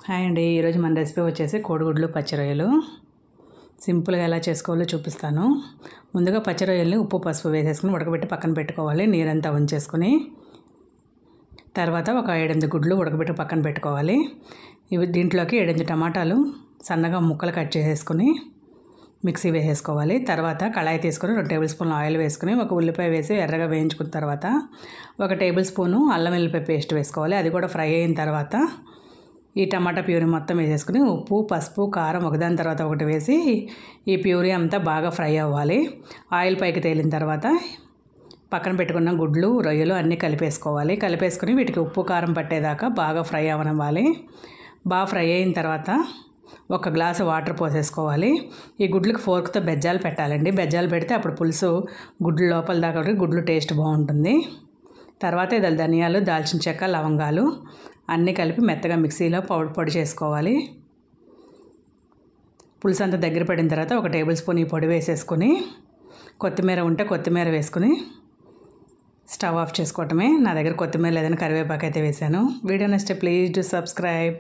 Hi అండి, ఈరోజు మన రెసిపీ వచ్చేసి కోడిగుడ్లు పచ్చి రొయ్యలు. సింపుల్గా ఎలా చేసుకోవాలో చూపిస్తాను. ముందుగా పచ్చి రొయ్యల్ని ఉప్పు పసుపు వేసేసుకుని ఉడకబెట్టి పక్కన పెట్టుకోవాలి. నీరంతా ఉంచేసుకుని తర్వాత ఒక 7-8 గుడ్లు ఉడకబెట్టి పక్కన పెట్టుకోవాలి. దీంట్లోకి 7-8 టమాటాలు సన్నగా ముక్కలు కట్ చేసేసుకుని మిక్సీ వేసేసుకోవాలి. తర్వాత కళాయి తీసుకొని 2 టేబుల్ స్పూన్లు ఆయిల్ వేసుకుని ఒక ఉల్లిపాయ వేసి ఎర్రగా వేయించుకున్న తర్వాత 1 టేబుల్ స్పూను అల్లం వెల్లిపాయ పేస్ట్ వేసుకోవాలి. అది కూడా ఫ్రై అయిన తర్వాత ఈ టమాటా ప్యూరీ మొత్తం వేసేసుకుని ఉప్పు పసుపు కారం ఒకదాని తర్వాత ఒకటి వేసి ఈ ప్యూరీ అంతా బాగా ఫ్రై అవ్వాలి. ఆయిల్ పైకి తేలిన తర్వాత పక్కన పెట్టుకున్న గుడ్లు రొయ్యలు అన్నీ కలిపేసుకోవాలి. కలిపేసుకుని వీటికి ఉప్పు కారం పట్టేదాకా బాగా ఫ్రై అవనివ్వాలి. బాగా ఫ్రై అయిన తర్వాత 1 గ్లాసు వాటర్ పోసేసుకోవాలి. ఈ గుడ్లకు ఫోర్క్తో బెజ్జాలు పెట్టాలండి. బెజ్జాలు పెడితే అప్పుడు పులుసు గుడ్లు లోపల దాకా గుడ్లు టేస్ట్ బాగుంటుంది. తర్వాత ఇది ధనియాలు దాల్చిన చెక్క లవంగాలు అన్నీ కలిపి మెత్తగా మిక్సీలో పొడి చేసుకోవాలి. పులుసు అంతా దగ్గర పడిన తర్వాత 1 టేబుల్ స్పూన్ ఈ పొడి వేసేసుకుని కొత్తిమీర ఉంటే కొత్తిమీర వేసుకుని స్టవ్ ఆఫ్ చేసుకోవటమే. నా దగ్గర కొత్తిమీర లేదని కరివేపాకు అయితే వేసాను. వీడియో నచ్చితే ప్లీజ్ డు సబ్స్క్రైబ్.